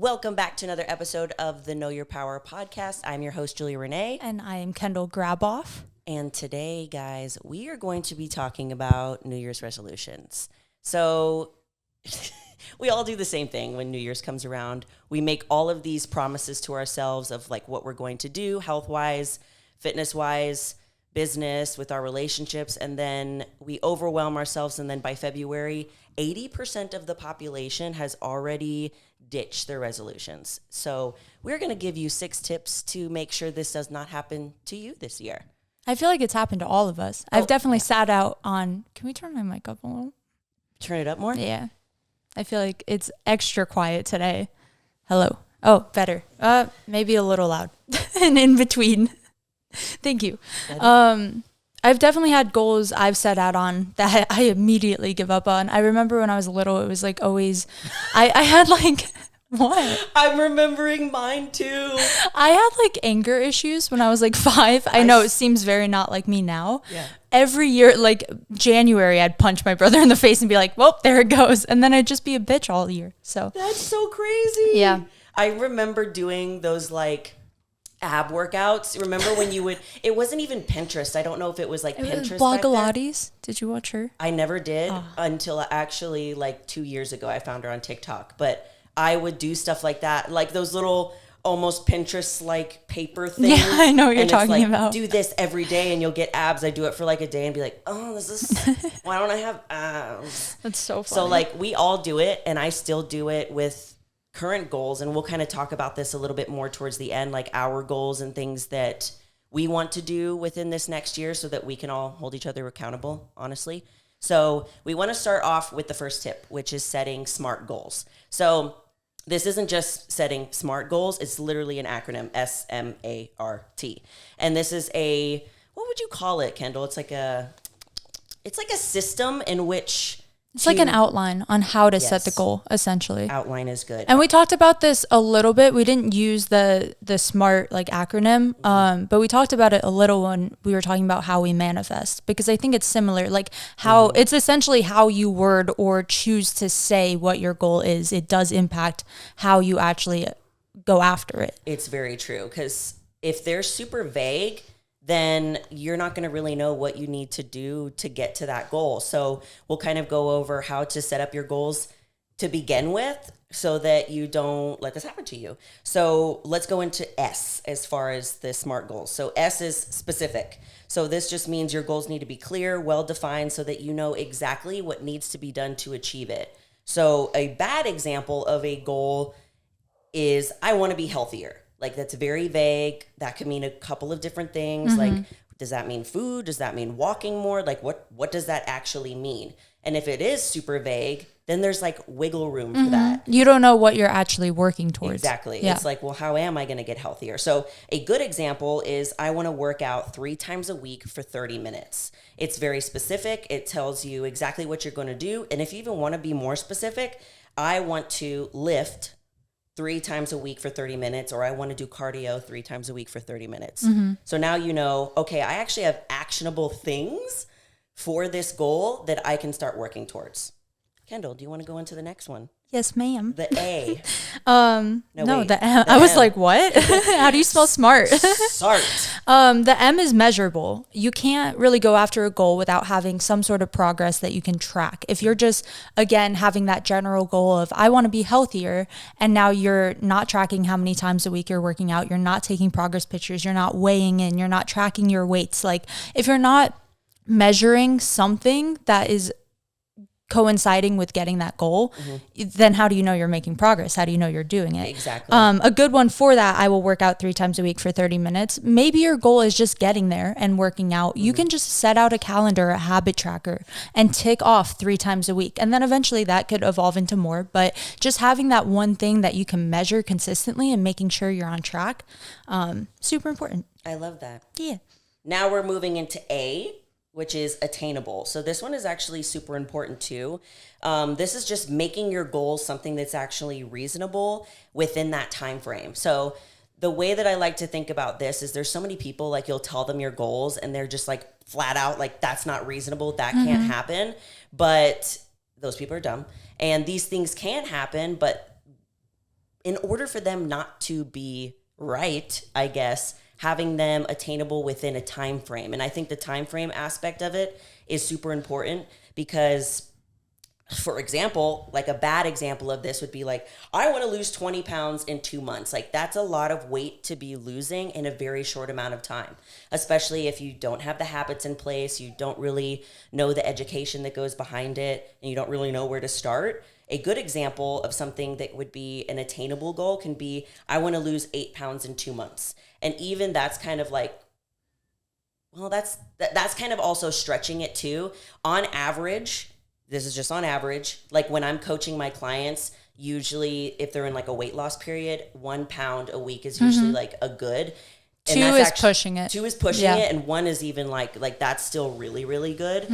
Welcome back to another episode of the Know Your Power podcast. I'm your host, Juliarene. And I am Kendall Graboff. And today, guys, we are going to be talking about New Year's resolutions. So we all do the same thing when New Year's comes around. We make all of these promises to ourselves of like what we're going to do health-wise, fitness-wise, business, with our relationships, and then we overwhelm ourselves. And then by February, 80% of the population has already ditched their resolutions. So we're going to give you 6 tips to make sure this does not happen to you this year. I feel like it's happened to all of us. I've definitely sat out on, can we turn my mic up a little? Turn it up more? Yeah. I feel like it's extra quiet today. Hello. Oh, better. Maybe a little loud and in between. Thank you. I've definitely had goals I've set out on that I immediately give up on. I remember when I was little, it was like always, I had like, what? I'm remembering mine too. I had like anger issues when I was like 5. I know it seems very not like me now. Yeah. Every year, like January, I'd punch my brother in the face and be like, well, there it goes. And then I'd just be a bitch all year. So that's so crazy. Yeah. I remember doing those like ab workouts. Remember when you would, it wasn't even Pinterest. I don't know if it was like Pinterest. Blogilates. Did you watch her? I never did until actually like 2 years ago. I found her on TikTok, but I would do stuff like that. Like those little almost Pinterest like paper things. Yeah, I know what you're talking about. Do this every day and you'll get abs. I do it for like a day and be like, oh, this is, why don't I have abs? That's so funny. So like we all do it, and I still do it with current goals, and we'll kind of talk about this a little bit more towards the end, like our goals and things that we want to do within this next year so that we can all hold each other accountable, honestly. So we want to start off with the first tip, which is setting SMART goals. So this isn't just setting SMART goals. It's literally an acronym, S-M-A-R-T. And this is what would you call it, Kendall? It's like a system in which it's like an outline on how to set the goal, essentially. Outline is good. And we talked about this a little bit. We didn't use the SMART like acronym, but we talked about it a little when we were talking about how we manifest, because I think it's similar, like how it's essentially how you word or choose to say what your goal is. It does impact how you actually go after it. It's very true, because if they're super vague, then you're not going to really know what you need to do to get to that goal. So we'll kind of go over how to set up your goals to begin with so that you don't let this happen to you. So let's go into S as far as the SMART goals. So S is specific. So this just means your goals need to be clear, well-defined, so that you know exactly what needs to be done to achieve it. So a bad example of a goal is, I want to be healthier. Like, that's very vague. That could mean a couple of different things. Like, does that mean food? Does that mean walking more? Like, what does that actually mean? And if it is super vague, then there's like wiggle room for that. You don't know what you're actually working towards. Exactly. Yeah. It's like, well, how am I going to get healthier? So a good example is, I want to work out 3 times a week for 30 minutes. It's very specific. It tells you exactly what you're going to do. And if you even want to be more specific, I want to lift 3 times a week for 30 minutes, or I want to do cardio 3 times a week for 30 minutes. So now you know, okay, I actually have actionable things for this goal that I can start working towards. Kendall, do you want to go into the next one? Yes, ma'am. The A. No, the M. I was like, what? How do you spell smart? SART. The M is measurable. You can't really go after a goal without having some sort of progress that you can track. If you're just, again, having that general goal of, I want to be healthier, and now you're not tracking how many times a week you're working out, you're not taking progress pictures, you're not weighing in, you're not tracking your weights. Like, if you're not measuring something that is coinciding with getting that goal, then how do you know you're making progress? How do you know you're doing it? Exactly. A good one for that, I will work out 3 times a week for 30 minutes. Maybe your goal is just getting there and working out. You can just set out a calendar, a habit tracker, and tick off 3 times a week. And then eventually that could evolve into more. But just having that one thing that you can measure consistently and making sure you're on track, super important. I love that. Yeah. Now we're moving into A, which is attainable. So this one is actually super important too. This is just making your goals something that's actually reasonable within that time frame. So the way that I like to think about this is, there's so many people, like, you'll tell them your goals and they're just like flat out like, that's not reasonable, that can't happen. But those people are dumb, and these things can happen, but in order for them not to be right, I guess, having them attainable within a time frame. And I think the time frame aspect of it is super important because, for example, like a bad example of this would be like, I want to lose 20 pounds in 2 months. Like that's a lot of weight to be losing in a very short amount of time, especially if you don't have the habits in place, you don't really know the education that goes behind it, and you don't really know where to start. A good example of something that would be an attainable goal can be, I want to lose 8 pounds in 2 months. And even that's kind of like, well, that's kind of also stretching it too. On average, this is just on average, like when I'm coaching my clients, usually if they're in like a weight loss period, 1 pound a week is usually like a good. And 2 is pushing it. 2 is pushing it, and 1 is even like that's still really, really good.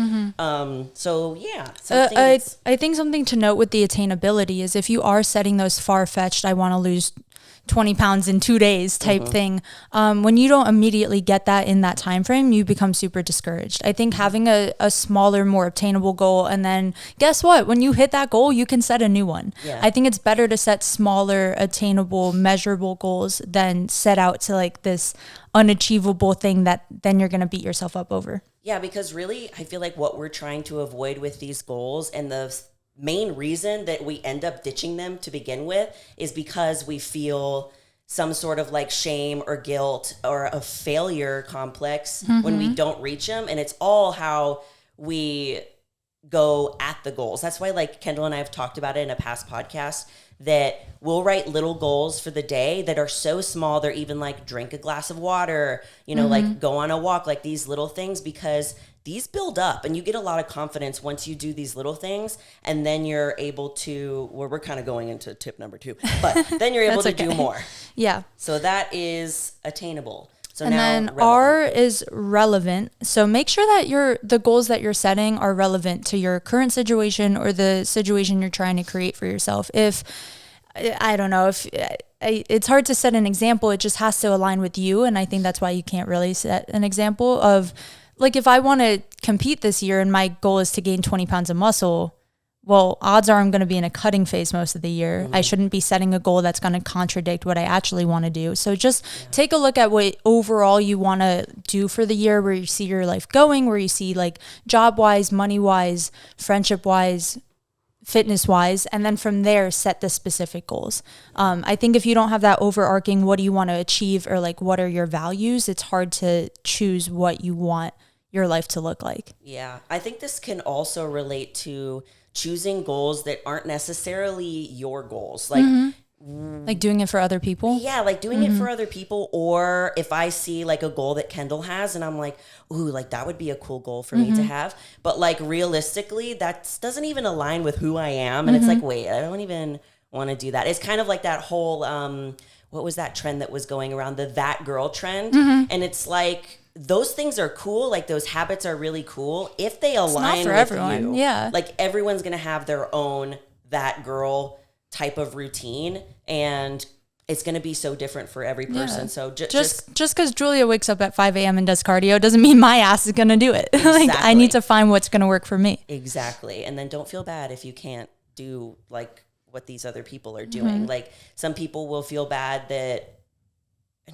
So yeah, I think something to note with the attainability is if you are setting those far-fetched, I want to lose 20 pounds in 2 days type thing, when you don't immediately get that in that time frame, you become super discouraged. I think having a smaller, more obtainable goal, and then guess what, when you hit that goal, you can set a new one. I think it's better to set smaller, attainable, measurable goals than set out to like this unachievable thing that then you're going to beat yourself up over. Yeah, because really I feel like what we're trying to avoid with these goals, and the main reason that we end up ditching them to begin with, is because we feel some sort of like shame or guilt or a failure complex when we don't reach them. And it's all how we go at the goals. That's why like Kendall and I have talked about it in a past podcast, that we'll write little goals for the day that are so small. They're even like drink a glass of water, you know, like go on a walk, like these little things, because these build up and you get a lot of confidence once you do these little things. And then you're able to, well, we're kind of going into tip number 2, but then you're able to do more. Yeah. So that is attainable. So and now then relevant. R is relevant. So make sure that the goals that you're setting are relevant to your current situation or the situation you're trying to create for yourself. If, I don't know, if it's hard to set an example, it just has to align with you. And I think that's why you can't really set an example of, like, if I want to compete this year and my goal is to gain 20 pounds of muscle, well, odds are I'm going to be in a cutting phase most of the year. I shouldn't be setting a goal that's going to contradict what I actually want to do. So just take a look at what overall you want to do for the year, where you see your life going, where you see like job-wise, money-wise, friendship-wise, fitness-wise, and then from there, set the specific goals. I think if you don't have that overarching, what do you want to achieve, or like what are your values, it's hard to choose what you want your life to look like. Yeah, I think this can also relate to choosing goals that aren't necessarily your goals. Like, like doing it for other people. Yeah, like doing it for other people. Or if I see like a goal that Kendall has and I'm like, ooh, like that would be a cool goal for me to have. But like realistically, that doesn't even align with who I am. And it's like, wait, I don't even want to do that. It's kind of like that whole, what was that trend that was going around, the that girl trend? And it's like, those things are cool. Like those habits are really cool if they align with everyone. you. Yeah. Like everyone's going to have their own that girl type of routine, and it's going to be so different for every person. Yeah. So just because Julia wakes up at 5 a.m. and does cardio doesn't mean my ass is going to do it. Exactly. Like I need to find what's going to work for me. Exactly. And then don't feel bad if you can't do like what these other people are doing. Like some people will feel bad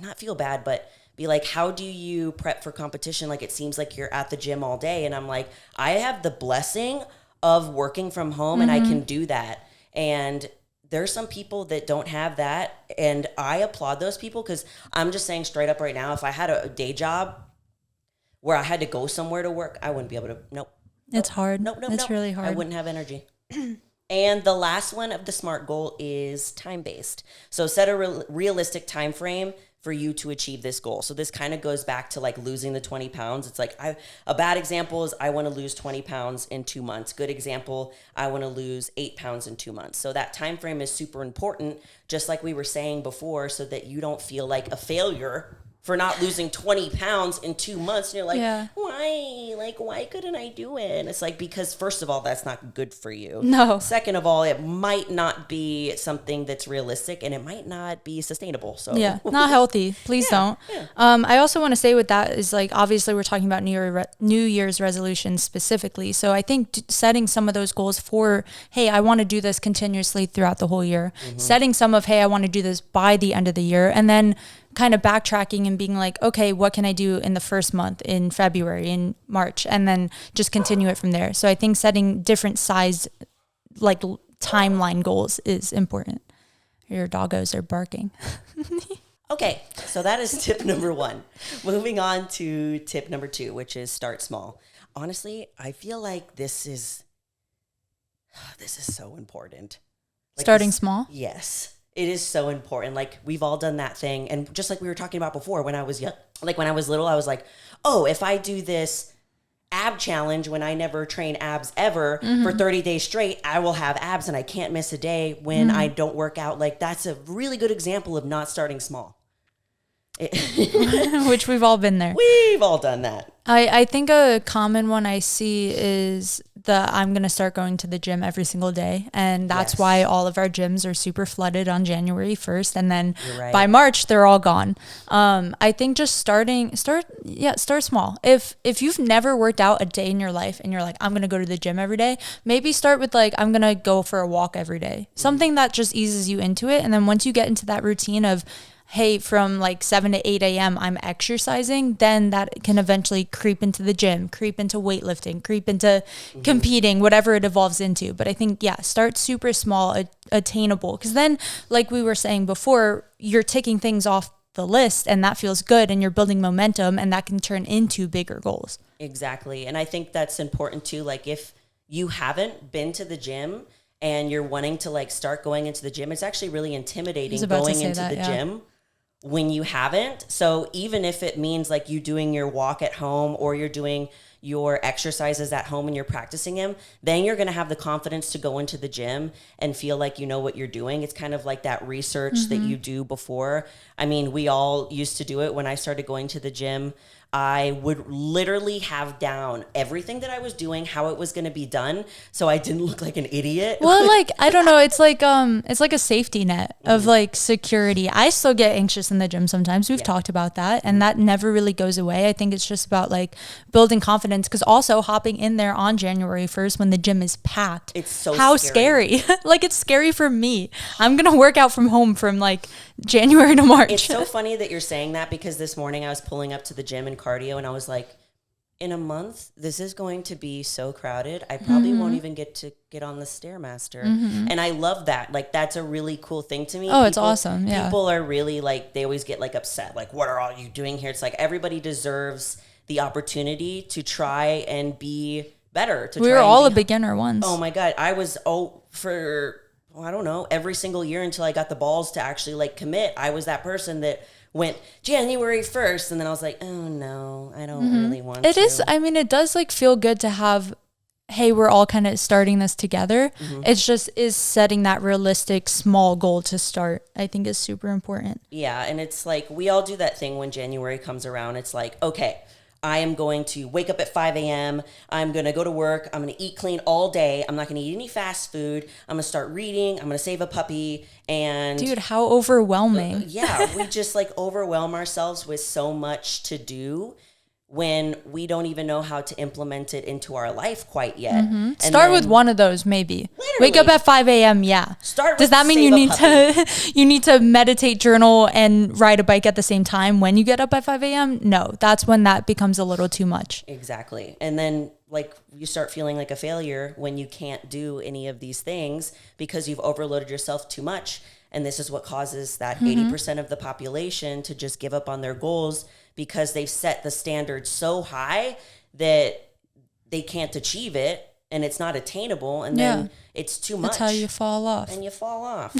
not feel bad, but be like, how do you prep for competition? Like, it seems like you're at the gym all day. And I'm like, I have the blessing of working from home and I can do that. And there's some people that don't have that. And I applaud those people, because I'm just saying straight up right now, if I had a day job where I had to go somewhere to work, I wouldn't be able to. Nope. It's hard. It's really hard. I wouldn't have energy. And the last one of the SMART goal is time-based. So set a realistic time frame for you to achieve this goal. So this kind of goes back to like losing the 20 pounds. It's like a bad example is I want to lose 20 pounds in 2 months. Good example, I want to lose 8 pounds in 2 months. So that time frame is super important, just like we were saying before, so that you don't feel like a failure for not losing 20 pounds in 2 months. And you're like, Yeah. why? Like, why couldn't I do it? And it's like, because first of all, that's not good for you. No. Second of all, it might not be something that's realistic and it might not be sustainable. So Yeah, not healthy. Please don't. Yeah. I also want to say with that is like, obviously we're talking about New Year's resolutions specifically. So I think setting some of those goals for, hey, I want to do this continuously throughout the whole year. Setting some of, hey, I want to do this by the end of the year. And then kind of backtracking and being like, okay, what can I do in the first month, in February, in March, and then just continue it from there. So I think setting different sized like timeline goals is important. Your doggos are barking. Okay, so that is tip number 1. Moving on to tip number 2, which is start small. Honestly, I feel like this is so important. Like Starting small? Yes. It is so important. Like, we've all done that thing. And just like we were talking about before, when I was young, like when I was little, I was like, oh, if I do this ab challenge when I never train abs ever for 30 days straight, I will have abs and I can't miss a day when I don't work out. Like, that's a really good example of not starting small. Which we've all been there. We've all done that. I think a common one I see is I'm going to start going to the gym every single day. And that's why all of our gyms are super flooded on January 1st. And then by March, they're all gone. I think just start small. If you've never worked out a day in your life and you're like, I'm going to go to the gym every day, maybe start with like, I'm going to go for a walk every day. Something that just eases you into it. And then once you get into that routine of, hey, from like 7 to 8 a.m. I'm exercising, then that can eventually creep into the gym, creep into weightlifting, creep into competing, whatever it evolves into. But I think, start super small, attainable. Because then, like we were saying before, you're taking things off the list and that feels good and you're building momentum and that can turn into bigger goals. Exactly. And I think that's important too. Like, if you haven't been to the gym and you're wanting to like start going into the gym, it's actually really intimidating going into the gym when you haven't. So even if it means like you doing your walk at home or you're doing your exercises at home and you're practicing them, then you're going to have the confidence to go into the gym and feel like you know what you're doing. It's kind of like that research that you do before. I mean, we all used to do it. When I started going to the gym, I would literally have down everything that I was doing, how it was going to be done, so I didn't look like an idiot. Well, like, I don't know. It's like a safety net of like security. I still get anxious in the gym sometimes. We've talked about that, and that never really goes away. I think it's just about like building confidence, because also hopping in there on January 1st when the gym is packed. It's so how scary. Like, it's scary for me. I'm going to work out from home from like January to March. It's so funny that you're saying that, because this morning I was pulling up to the gym and cardio and I was like, in a month, this is going to be so crowded. I probably won't even get to get on the Stairmaster. And I love that. Like, that's a really cool thing to me. Oh, it's awesome. Yeah. People are really like, they always get like upset. Like, what are all you doing here? It's like, everybody deserves the opportunity to try and be better. We were all a beginner once. Oh my God. I was, I don't know, every single year until I got the balls to actually like commit. I was that person that went January 1st and then I was like, oh no, I don't really want to. It is, I mean, it does like feel good to have, hey, we're all kind of starting this together. It's just is setting that realistic small goal to start, I think, is super important. Yeah. And it's like, we all do that thing when January comes around. It's like, okay, I am going to wake up at 5 a.m. I'm going to go to work. I'm going to eat clean all day. I'm not going to eat any fast food. I'm going to start reading. I'm going to save a puppy. And dude, how overwhelming. Yeah. We just like overwhelm ourselves with so much to do when we don't even know how to implement it into our life quite yet. Start with one of those, maybe. Wake up at 5 a.m. Yeah. Does that mean you need to meditate, journal, and ride a bike at the same time when you get up at 5 a.m.? No, that's when that becomes a little too much. Exactly. And then like you start feeling like a failure when you can't do any of these things because you've overloaded yourself too much. And this is what causes that 80% of the population to just give up on their goals, because they've set the standard so high that they can't achieve it and it's not attainable. And then it's too much. That's how you fall off. And you fall off.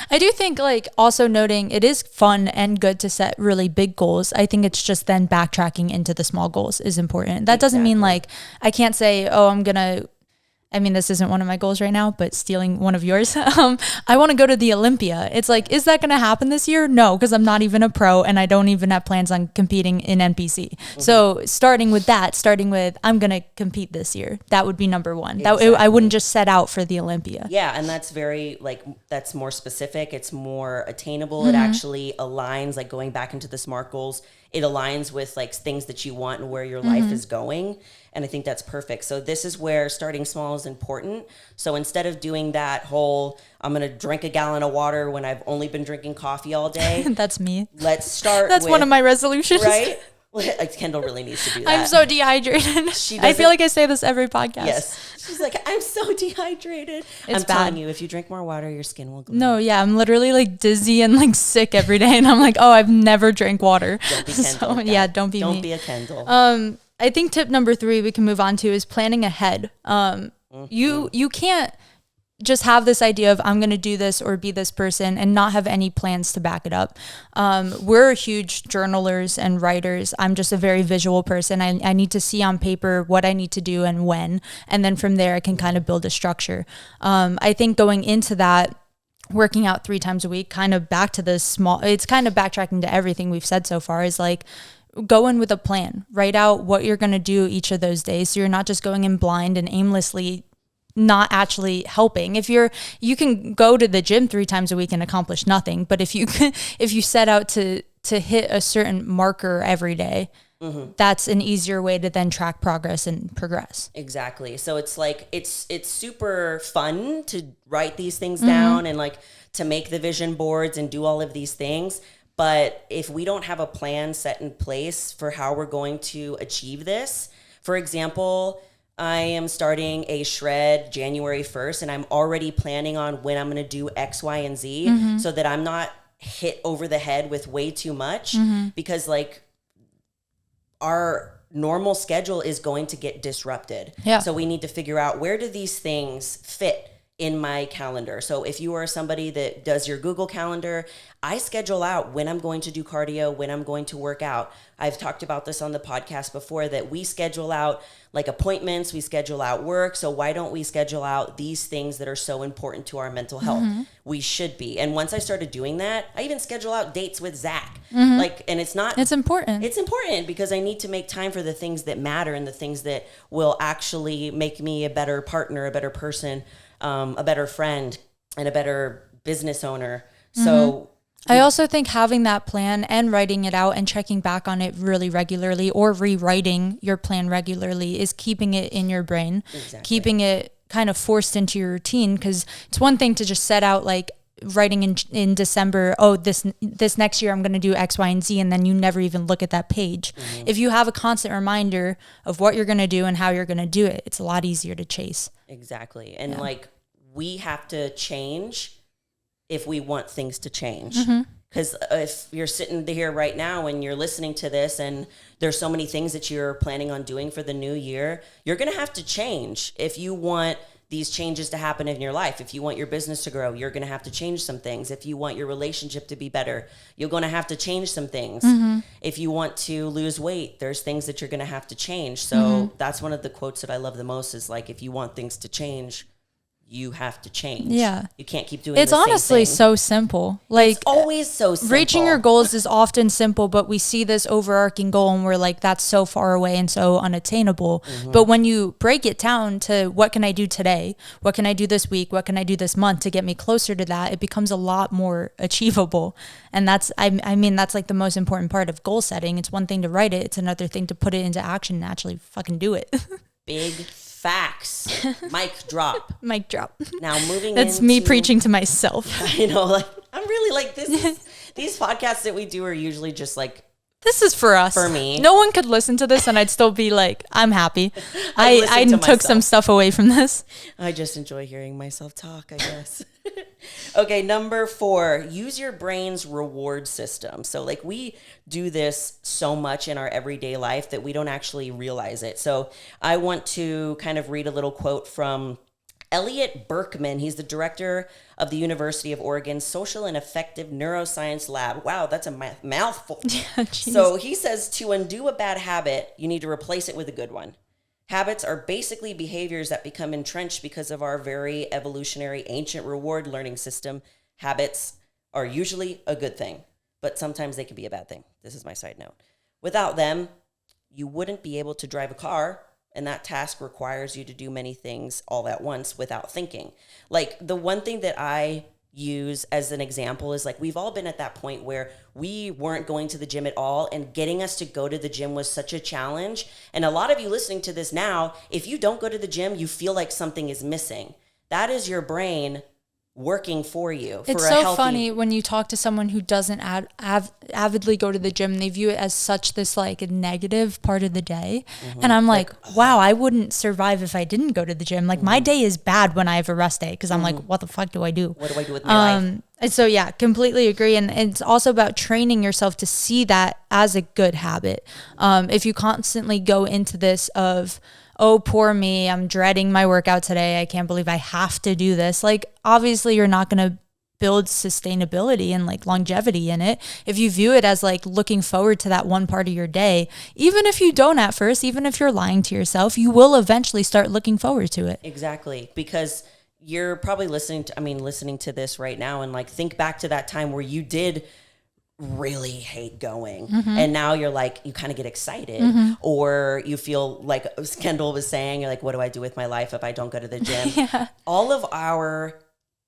I do think, like, also noting it is fun and good to set really big goals. I think it's just then backtracking into the small goals is important. That doesn't mean like, I can't say, oh, I'm going to I mean, this isn't one of my goals right now, but stealing one of yours. I want to go to the Olympia. It's like, is that going to happen this year? No, because I'm not even a pro and I don't even have plans on competing in NPC. Mm-hmm. So starting with I'm going to compete this year. That would be number one. Exactly. I wouldn't just set out for the Olympia. Yeah. And that's that's more specific. It's more attainable. Mm-hmm. It actually aligns, like going back into the SMART goals, it aligns with like things that you want and where your mm-hmm. life is going. And I think that's perfect. So this is where starting small is important. So instead of doing that whole, I'm going to drink a gallon of water when I've only been drinking coffee all day. That's me. Let's start That's one of my resolutions. Right? Kendall really needs to do that. I'm so dehydrated. I feel like I say this every podcast. Yes. She's like, I'm so dehydrated. I'm telling you, if you drink more water, your skin will glow. No, yeah. I'm literally like dizzy and like sick every day. And I'm like, oh, I've never drank water. Don't be Kendall. So, yeah, don't be me. Don't be a Kendall. I think tip number 3 we can move on to is planning ahead. You can't just have this idea of I'm going to do this or be this person and not have any plans to back it up. We're huge journalers and writers. I'm just a very visual person. I need to see on paper what I need to do and when, and then from there I can kind of build a structure. I think going into that, working out 3 times a week, kind of back to this small, it's kind of backtracking to everything we've said so far, is like, go in with a plan. Write out what you're going to do each of those days, so you're not just going in blind and aimlessly not actually helping. You can go to the gym 3 times a week and accomplish nothing, but if you set out to hit a certain marker every day, mm-hmm. that's an easier way to then track progress and progress. Exactly. So it's like it's super fun to write these things mm-hmm. down and like to make the vision boards and do all of these things. But if we don't have a plan set in place for how we're going to achieve this, for example, I am starting a shred January 1st, and I'm already planning on when I'm going to do X, Y, and Z mm-hmm. so that I'm not hit over the head with way too much mm-hmm. because like our normal schedule is going to get disrupted. Yeah. So we need to figure out, where do these things fit in my calendar? So if you are somebody that does your Google Calendar, I schedule out when I'm going to do cardio, when I'm going to work out. I've talked about this on the podcast before, that we schedule out like appointments, we schedule out work. So why don't we schedule out these things that are so important to our mental health? Mm-hmm. We should be. And once I started doing that, I even schedule out dates with Zach. Mm-hmm. And it's important. It's important because I need to make time for the things that matter and the things that will actually make me a better partner, a better person, a better friend, and a better business owner. Mm-hmm. So I also think having that plan and writing it out and checking back on it really regularly, or rewriting your plan regularly, is keeping it in your brain, exactly. keeping it kind of forced into your routine. Because it's one thing to just set out like writing in December, this next year I'm going to do X, Y, and Z, and then you never even look at that page. Mm-hmm. If you have a constant reminder of what you're going to do and how you're going to do it, it's a lot easier to chase. Exactly. And we have to change if we want things to change. Because if you're sitting here right now and you're listening to this and there's so many things that you're planning on doing for the new year, you're going to have to change if you want these changes to happen in your life. If you want your business to grow, you're going to have to change some things. If you want your relationship to be better, you're going to have to change some things. Mm-hmm. If you want to lose weight, there's things that you're going to have to change. So that's one of the quotes that I love the most, is like, if you want things to change, you have to change. Yeah. You can't keep doing it's the same honestly thing. So simple. Like, it's always so simple. Reaching your goals is often simple, but we see this overarching goal and we're like, that's so far away and so unattainable. Mm-hmm. But when you break it down to what can I do today? What can I do this week? What can I do this month to get me closer to that? It becomes a lot more achievable. And that's, I mean, that's like the most important part of goal setting. It's one thing to write it. It's another thing to put it into action and actually fucking do it. Big facts. Mic drop. Mic drop. Now moving That's me preaching to myself. I know, like, I'm really like, these podcasts that we do are usually just like, this is for us. For me. No one could listen to this and I'd still be like, I'm happy. I took some stuff away from this. I just enjoy hearing myself talk, I guess. Okay, number 4, use your brain's reward system. So like, we do this so much in our everyday life that we don't actually realize it. So I want to kind of read a little quote from Elliot Berkman. He's the director of the University of Oregon's Social and Affective Neuroscience Lab. Wow, that's a mouthful. Yeah, so he says, to undo a bad habit, you need to replace it with a good one. Habits are basically behaviors that become entrenched because of our very evolutionary ancient reward learning system. Habits are usually a good thing, but sometimes they can be a bad thing. This is my side note. Without them, you wouldn't be able to drive a car, and that task requires you to do many things all at once without thinking. Like the one thing that I use as an example is like, we've all been at that point where we weren't going to the gym at all, and getting us to go to the gym was such a challenge. And a lot of you listening to this now, if you don't go to the gym, you feel like something is missing. That is your brain working for you. It's so funny when you talk to someone who doesn't avidly go to the gym, they view it as such this like a negative part of the day. And I'm like, wow, I wouldn't survive if I didn't go to the gym. Like my day is bad when I have a rest day, because I'm like, what the fuck do I do? What do I do with my life? And so, yeah, completely agree. And it's also about training yourself to see that as a good habit. If you constantly go into this of, oh, poor me, I'm dreading my workout today, I can't believe I have to do this. Like, obviously, you're not going to build sustainability and like longevity in it. If you view it as like looking forward to that one part of your day, even if you don't at first, even if you're lying to yourself, you will eventually start looking forward to it. Exactly. Because you're probably listening to this right now and like think back to that time where you did really hate going, and now you're like, you kind of get excited, or you feel like Kendall was saying, you're like, what do I do with my life if I don't go to the gym? Yeah. All of our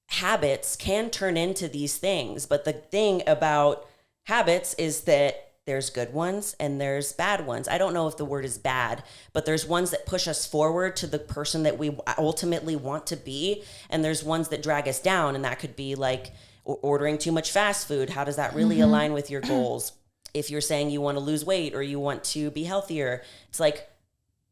habits can turn into these things, but the thing about habits is that there's good ones and there's bad ones. I don't know if the word is bad, but there's ones that push us forward to the person that we ultimately want to be, and there's ones that drag us down, and that could be like ordering too much fast food. How does that really align with your goals? If you're saying you want to lose weight or you want to be healthier, it's like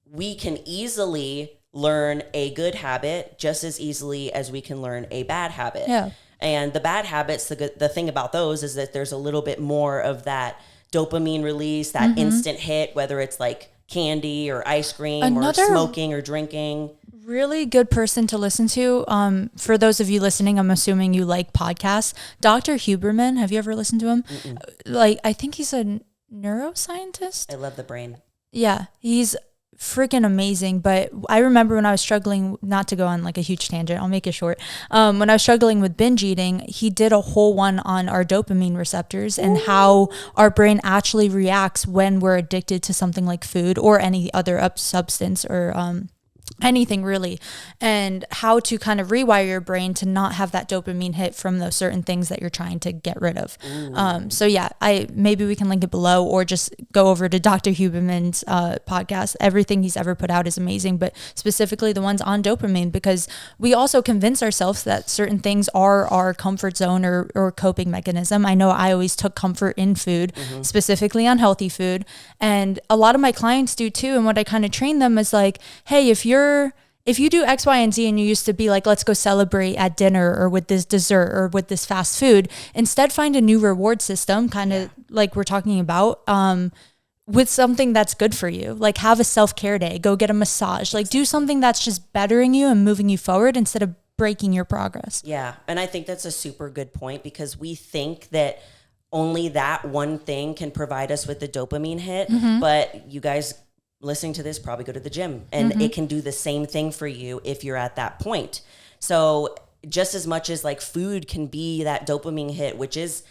we can easily learn a good habit just as easily as we can learn a bad habit. Yeah. And the bad habits, the thing about those is that there's a little bit more of that dopamine release, that instant hit, whether it's like candy or ice cream or smoking or drinking. Really good person to listen to. For those of you listening, I'm assuming you like podcasts. Dr. Huberman, have you ever listened to him? Like, I think he's a neuroscientist. I love the brain. Yeah, he's freaking amazing. But I remember when I was struggling, not to go on like a huge tangent, I'll make it short. When I was struggling with binge eating, he did a whole one on our dopamine receptors and how our brain actually reacts when we're addicted to something like food or any other substance or anything really, and how to kind of rewire your brain to not have that dopamine hit from those certain things that you're trying to get rid of. So yeah, maybe we can link it below, or just go over to Dr. Huberman's podcast. Everything he's ever put out is amazing, but specifically the ones on dopamine, because we also convince ourselves that certain things are our comfort zone or coping mechanism. I know I always took comfort in food, specifically unhealthy food, and a lot of my clients do too. And what I kind of train them is like, hey, if you do X, Y, and Z, and you used to be like, let's go celebrate at dinner or with this dessert or with this fast food, instead find a new reward system, kind of like we're talking about, with something that's good for you. Like have a self-care day, go get a massage, like do something that's just bettering you and moving you forward instead of breaking your progress. Yeah. And I think that's a super good point, because we think that only that one thing can provide us with the dopamine hit, but you guys listening to this probably go to the gym, and it can do the same thing for you if you're at that point. So just as much as like food can be that dopamine hit, which is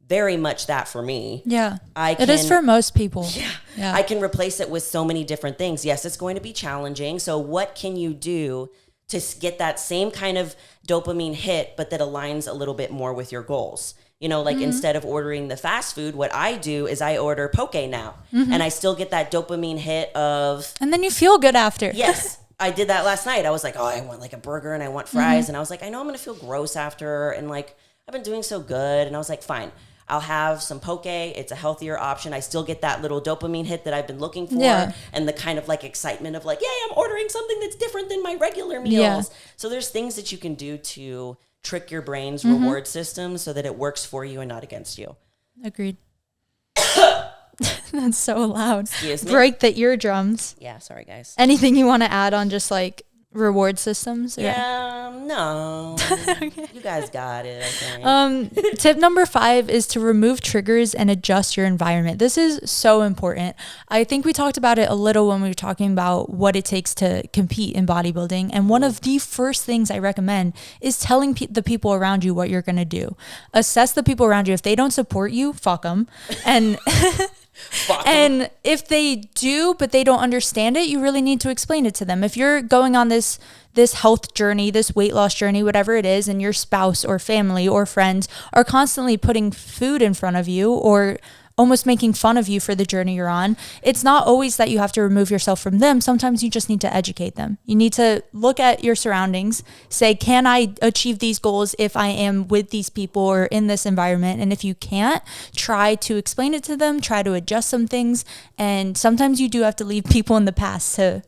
very much that for me. Yeah. It is for most people. Yeah. I can replace it with so many different things. Yes, it's going to be challenging. So what can you do to get that same kind of dopamine hit, but that aligns a little bit more with your goals? You know, like instead of ordering the fast food, what I do is I order poke now, and I still get that dopamine hit of... And then you feel good after. Yes. I did that last night. I was like, oh, I want like a burger and I want fries. And I was like, I know I'm going to feel gross after. And like, I've been doing so good. And I was like, fine, I'll have some poke. It's a healthier option. I still get that little dopamine hit that I've been looking for. Yeah. And the kind of like excitement of like, yay, I'm ordering something that's different than my regular meals. Yeah. So there's things that you can do to trick your brain's reward system so that it works for you and not against you. Agreed. That's so loud. Excuse me. Break the eardrums. Yeah, sorry guys. Anything you want to add on just like reward systems? Yeah, No, you guys got it, I think. Tip number 5 is to remove triggers and adjust your environment. This is so important. I think we talked about it a little when we were talking about what it takes to compete in bodybuilding. And one of the first things I recommend is telling the people around you what you're going to do. Assess the people around you. If they don't support you, fuck them. And and if they do, but they don't understand it, you really need to explain it to them. If you're going on this health journey, this weight loss journey, whatever it is, and your spouse or family or friends are constantly putting food in front of you or almost making fun of you for the journey you're on, it's not always that you have to remove yourself from them. Sometimes you just need to educate them. You need to look at your surroundings, say, can I achieve these goals if I am with these people or in this environment? And if you can't, try to explain it to them, try to adjust some things. And sometimes you do have to leave people in the past to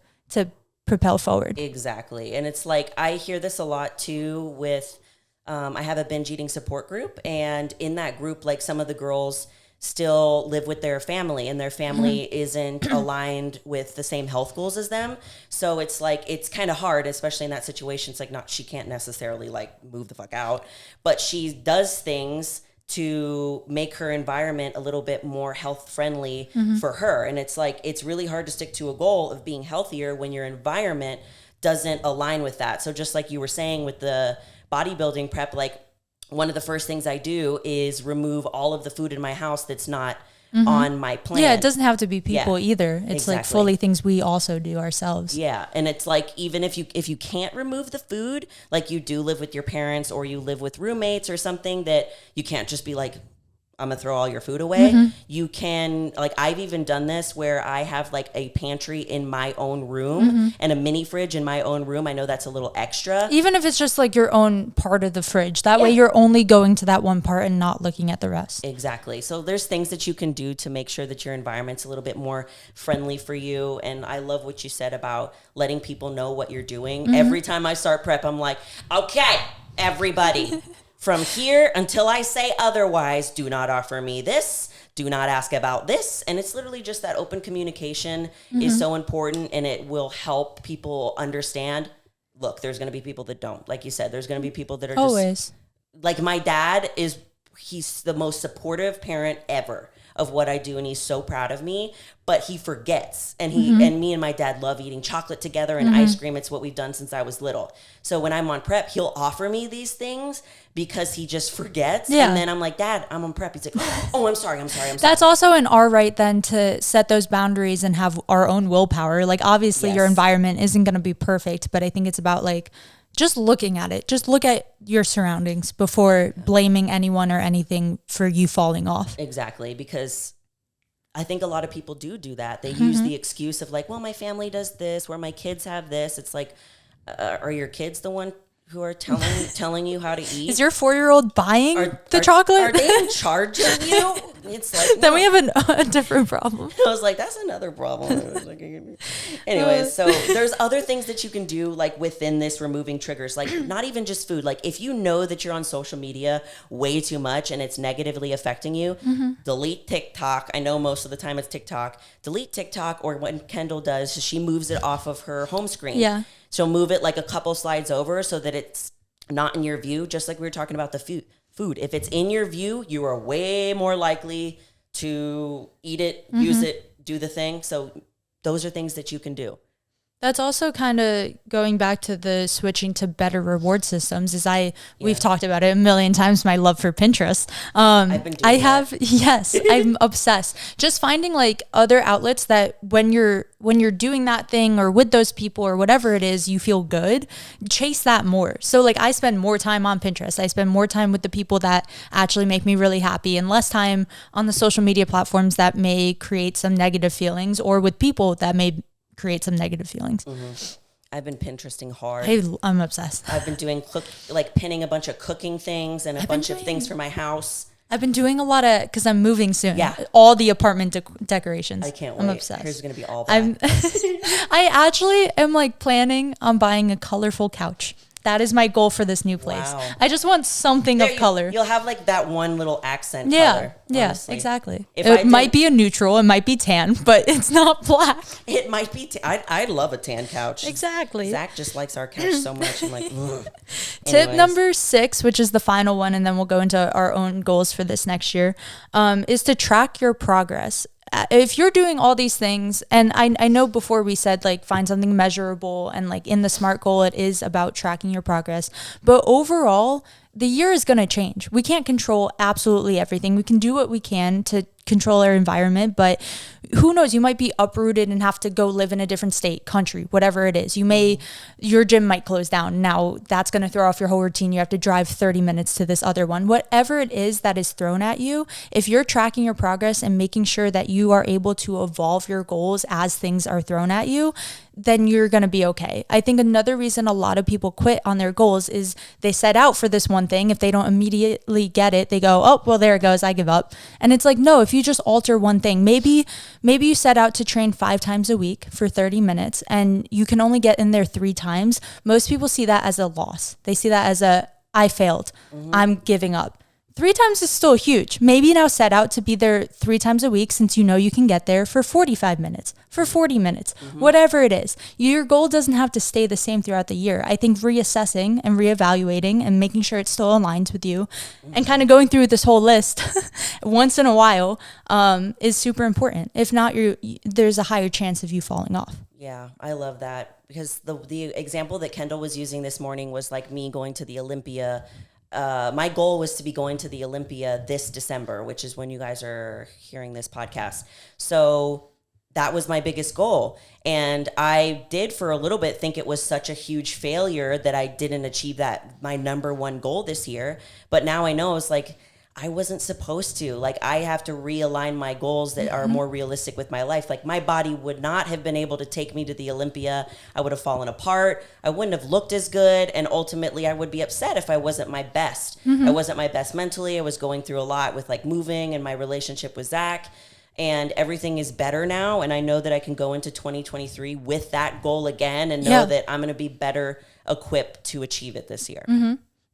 propel forward. Exactly. And it's like, I hear this a lot too with, I have a binge eating support group, and in that group, like some of the girls still live with their family, and their family isn't aligned with the same health goals as them. So it's like, it's kind of hard, especially in that situation. It's like, she can't necessarily like move the fuck out, but she does things to make her environment a little bit more health friendly for her. And it's like, it's really hard to stick to a goal of being healthier when your environment doesn't align with that. So just like you were saying with the bodybuilding prep, like, one of the first things I do is remove all of the food in my house that's not on my plan. Yeah, it doesn't have to be people either. It's like fully things we also do ourselves. Yeah, and it's like, even if you can't remove the food, like you do live with your parents or you live with roommates or something, that you can't just be like, I'm gonna throw all your food away. You can, like, I've even done this where I have like a pantry in my own room and a mini fridge in my own room. I know that's a little extra. Even if it's just like your own part of the fridge. That way you're only going to that one part and not looking at the rest. Exactly. So there's things that you can do to make sure that your environment's a little bit more friendly for you. And I love what you said about letting people know what you're doing. Every time I start prep, I'm like, okay, everybody. From here until I say otherwise, do not offer me this. Do not ask about this. And it's literally just that open communication is so important, and it will help people understand. Look, there's going to be people that don't. Like you said, there's going to be people that are always. Like my dad he's the most supportive parent ever of what I do, and he's so proud of me, but he forgets. And and me and my dad love eating chocolate together and ice cream. It's what we've done since I was little. So when I'm on prep, he'll offer me these things because he just forgets. And then I'm like, Dad, I'm on prep. He's like, oh, I'm sorry. That's also in our right then to set those boundaries and have our own willpower. Like, obviously your environment isn't going to be perfect, but I think it's about like just looking at it. Just look at your surroundings before blaming anyone or anything for you falling off. Exactly, because I think a lot of people do that. They use the excuse of like, well, my family does this, or my kids have this. It's like, are your kids the one who are telling you how to eat? Is your 4-year-old buying the chocolate? Are they in charge of you? It's like, no. Then we have a different problem. I was like, that's another problem. Anyways, so there's other things that you can do, like within this removing triggers, like not even just food. Like if you know that you're on social media way too much and it's negatively affecting you, delete TikTok. I know most of the time it's TikTok. Delete TikTok, or what Kendall does is she moves it off of her home screen. Yeah. She'll move it like a couple slides over so that it's not in your view, just like we were talking about the food. If it's in your view, you are way more likely to eat it, use it, do the thing. So those are things that you can do. That's also kind of going back to the switching to better reward systems. We've talked about it a million times, my love for Pinterest. I've been doing yes, I'm obsessed. Just finding like other outlets that when you're doing that thing or with those people or whatever it is, you feel good, chase that more. So like I spend more time on Pinterest. I spend more time with the people that actually make me really happy, and less time on the social media platforms that may create some negative feelings, or with people that may create some negative feelings. I've been Pinteresting hard. I'm obsessed. I've been doing pinning a bunch of cooking things and a bunch of things for my house. I've been doing a lot of, because I'm moving soon. Yeah. All the apartment decorations. I can't wait. I'm obsessed. Here's going to be all black. I actually am like planning on buying a colorful couch. That is my goal for this new place. Wow. I just want something of color. You'll have like that one little accent color. Yeah, Honestly. exactly. If It might be a neutral, it might be tan, but it's not black. It might be. I love a tan couch. Exactly. Zach just likes our couch so much. I'm like, ugh. Tip number 6, which is the final one, and then we'll go into our own goals for this next year, is to track your progress. If you're doing all these things, and I know before we said like find something measurable, and like in the SMART goal, it is about tracking your progress. But overall, the year is going to change. We can't control absolutely everything. We can do what we can to control our environment, but who knows, you might be uprooted and have to go live in a different state, country, whatever it is. Your gym might close down. Now that's going to throw off your whole routine. You have to drive 30 minutes to this other one. Whatever it is that is thrown at you, if you're tracking your progress and making sure that you are able to evolve your goals as things are thrown at you, then you're going to be okay. I think another reason a lot of people quit on their goals is they set out for this one thing. If they don't immediately get it, they go, oh, well, there it goes, I give up. And it's like, no, if you just alter one thing, maybe you set out to train 5 times a week for 30 minutes and you can only get in there 3 times. Most people see that as a loss. They see that as I failed. I'm giving up. 3 times is still huge. Maybe now set out to be there 3 times a week, since you know you can get there for 45 minutes, for 40 minutes, whatever it is. Your goal doesn't have to stay the same throughout the year. I think reassessing and reevaluating and making sure it still aligns with you and kind of going through this whole list once in a while is super important. If not, there's a higher chance of you falling off. Yeah, I love that, because the example that Kendall was using this morning was like me going to the Olympia. My goal was to be going to the Olympia this December, which is when you guys are hearing this podcast. So that was my biggest goal. And I did for a little bit think it was such a huge failure that I didn't achieve my number one goal this year. But now I know it's like, I wasn't supposed to. Like, I have to realign my goals that are more realistic with my life. Like, my body would not have been able to take me to the Olympia. I would have fallen apart. I wouldn't have looked as good. And ultimately, I would be upset if I wasn't my best. I wasn't my best mentally. I was going through a lot with like moving and my relationship with Zach. And everything is better now. And I know that I can go into 2023 with that goal again and know that I'm going to be better equipped to achieve it this year.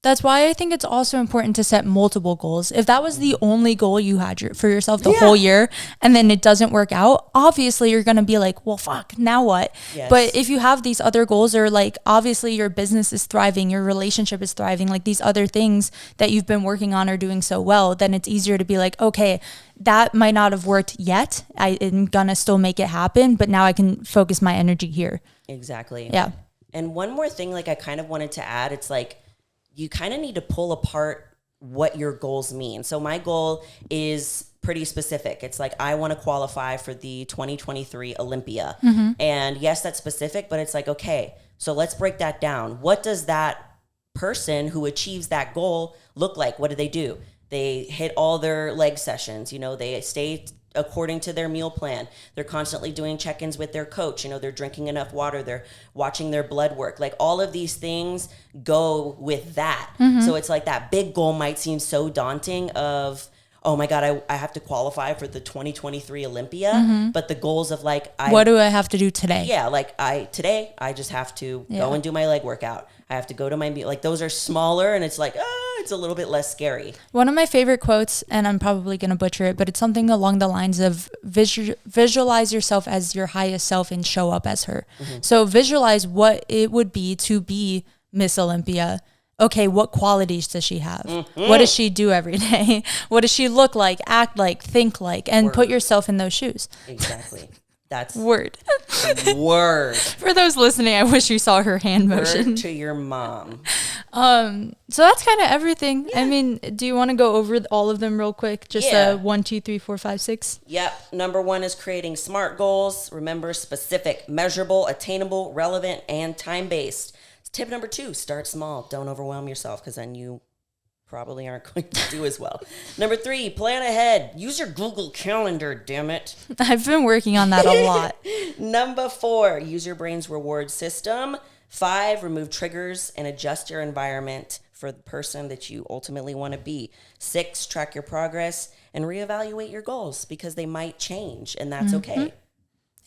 That's why I think it's also important to set multiple goals. If that was the only goal you had for yourself the whole year and then it doesn't work out, obviously you're going to be like, well, fuck, now what? Yes. But if you have these other goals, or like obviously your business is thriving, your relationship is thriving, like these other things that you've been working on are doing so well, then it's easier to be like, okay, that might not have worked yet. I am going to still make it happen, but now I can focus my energy here. Exactly. Yeah. And one more thing, like I kind of wanted to add, it's like, you kind of need to pull apart what your goals mean. So my goal is pretty specific. It's like, I want to qualify for the 2023 Olympia. And yes, that's specific, but it's like, okay, so let's break that down. What does that person who achieves that goal look like? What do? They hit all their leg sessions, they stay according to their meal plan. They're constantly doing check-ins with their coach. They're drinking enough water. They're watching their blood work. Like, all of these things go with that. So it's like that big goal might seem so daunting of, oh my God, I have to qualify for the 2023 Olympia. But the goals of like, what do I have to do today? Yeah. Like today I just have to go and do my leg workout. I have to go to my meal. Like, those are smaller, and it's like, it's a little bit less scary. One of my favorite quotes, and I'm probably going to butcher it, but it's something along the lines of visualize yourself as your highest self and show up as her. So visualize what it would be to be Miss Olympia. Okay, what qualities does she have? What does she do every day? What does she look like, act like, think like, and put yourself in those shoes. Exactly. That's word. For those listening, I wish you saw her hand motion. Word to your mom. So that's kind of everything. Yeah. I mean, do you want to go over all of them real quick? Just 1, 2, 3, 4, 5, 6. Yep. Number 1 is creating SMART goals. Remember, specific, measurable, attainable, relevant, and time-based. Tip number 2, start small. Don't overwhelm yourself, because then you probably aren't going to do as well. Number 3, plan ahead. Use your Google Calendar, damn it. I've been working on that a lot. Number 4, use your brain's reward system. 5, remove triggers and adjust your environment for the person that you ultimately want to be. 6, track your progress and reevaluate your goals, because they might change, and that's okay.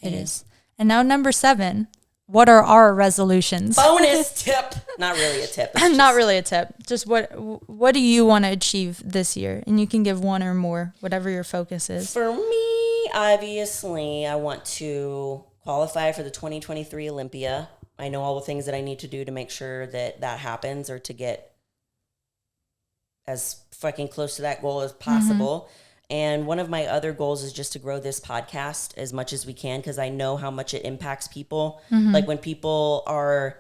It is. And now number 7. what are our resolutions? Bonus tip. Not really a tip. Not really a tip. Just what do you want to achieve this year? And you can give one or more, whatever your focus is. For me, obviously, I want to qualify for the 2023 Olympia. I know all the things that I need to do to make sure that happens, or to get as fucking close to that goal as possible. And one of my other goals is just to grow this podcast as much as we can, because I know how much it impacts people. Like when people are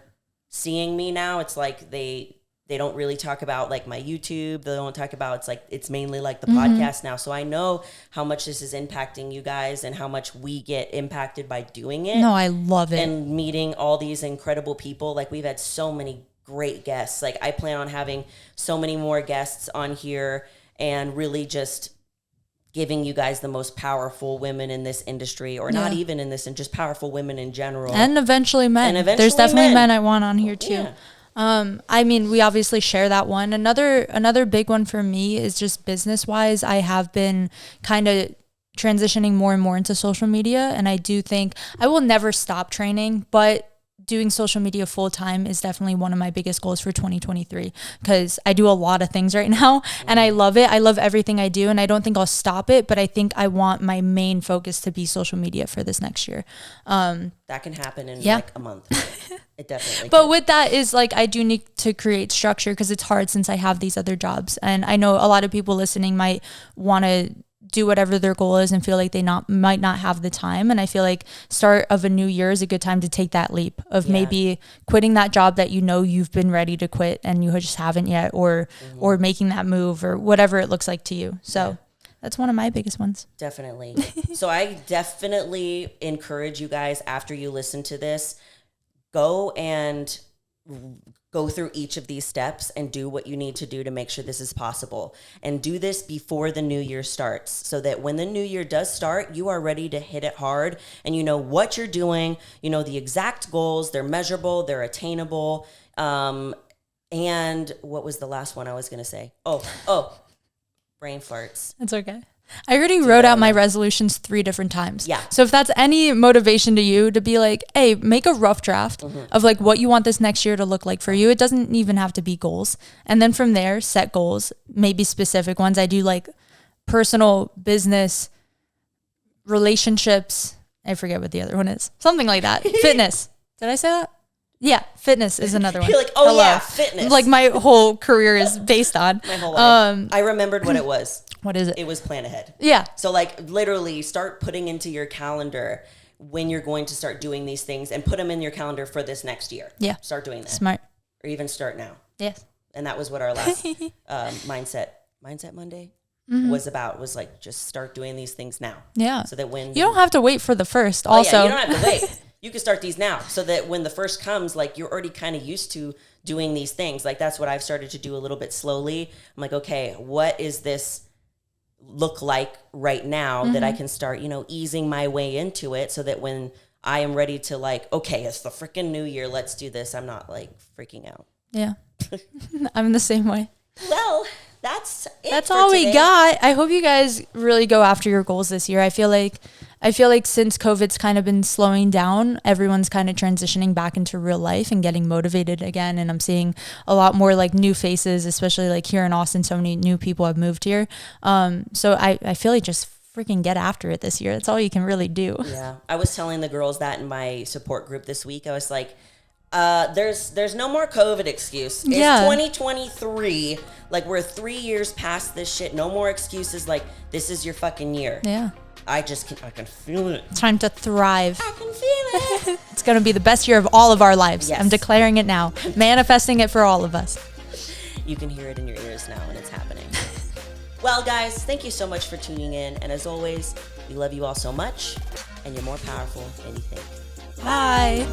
seeing me now, it's like they don't really talk about like my YouTube. They don't talk about, it's mainly like the podcast now. So I know how much this is impacting you guys and how much we get impacted by doing it. No, I love it. And meeting all these incredible people. Like we've had so many great guests. Like I plan on having so many more guests on here, and really just giving you guys the most powerful women in this industry, or not even in this, and just powerful women in general. And eventually men. There's definitely men I want on here too. Yeah. I mean, we obviously share that one. Another big one for me is just business wise. I have been kind of transitioning more and more into social media, and I do think I will never stop training, but doing social media full time is definitely one of my biggest goals for 2023, because I do a lot of things right now and I love it. I love everything I do, and I don't think I'll stop it, but I think I want my main focus to be social media for this next year. That can happen in like a month. It definitely But can. with that is like, I do need to create structure, because it's hard since I have these other jobs. And I know a lot of people listening might want to do whatever their goal is and feel like they might not have the time. And I feel like start of a new year is a good time to take that leap of maybe quitting that job that you know you've been ready to quit and you just haven't yet, or making that move, or whatever it looks like to you. So that's one of my biggest ones. Definitely. So I definitely encourage you guys, after you listen to this, go through each of these steps and do what you need to do to make sure this is possible. And do this before the new year starts, so that when the new year does start, you are ready to hit it hard, and you know what you're doing. You know the exact goals. They're measurable. They're attainable. And what was the last one I was going to say? Oh, brain farts. It's okay. I already wrote out my resolutions 3 different times. Yeah. So if that's any motivation to you, to be like, hey, make a rough draft of like what you want this next year to look like for you. It doesn't even have to be goals. And then from there, set goals, maybe specific ones. I do like personal, business, relationships. I forget what the other one is. Something like that. Fitness. Did I say that? Yeah, fitness is another one. You're like, oh yeah, fitness. Like my whole career is based on. My whole life. I remembered what it was. What is it? It was plan ahead. Yeah. So like literally start putting into your calendar when you're going to start doing these things, and put them in your calendar for this next year. Yeah. Start doing that. Smart. Or even start now. Yes. And that was what our last Mindset Monday was about, was like, just start doing these things now. Yeah. So that when you don't have to wait for the first also. Yeah, you don't have to wait. You can start these now, so that when the first comes, like you're already kind of used to doing these things. Like that's what I've started to do a little bit slowly. I'm like, okay, what is this look like right now that I can start, easing my way into it, so that when I am ready to like, okay, it's the freaking new year, let's do this, I'm not like freaking out. Yeah. I'm the same way. Well, that's it. That's all we got. I hope you guys really go after your goals this year. I feel like since COVID's kind of been slowing down, everyone's kind of transitioning back into real life and getting motivated again. And I'm seeing a lot more like new faces, especially like here in Austin. So many new people have moved here. So I feel like just freaking get after it this year. That's all you can really do. Yeah. I was telling the girls that in my support group this week. I was like, there's no more COVID excuse. It's 2023. Like we're 3 years past this shit. No more excuses. Like this is your fucking year. Yeah. I can feel it. It's time to thrive. I can feel it. It's going to be the best year of all of our lives. Yes. I'm declaring it now. Manifesting it for all of us. You can hear it in your ears now, and it's happening. Well, guys, thank you so much for tuning in. And as always, we love you all so much, and you're more powerful than you think. Bye.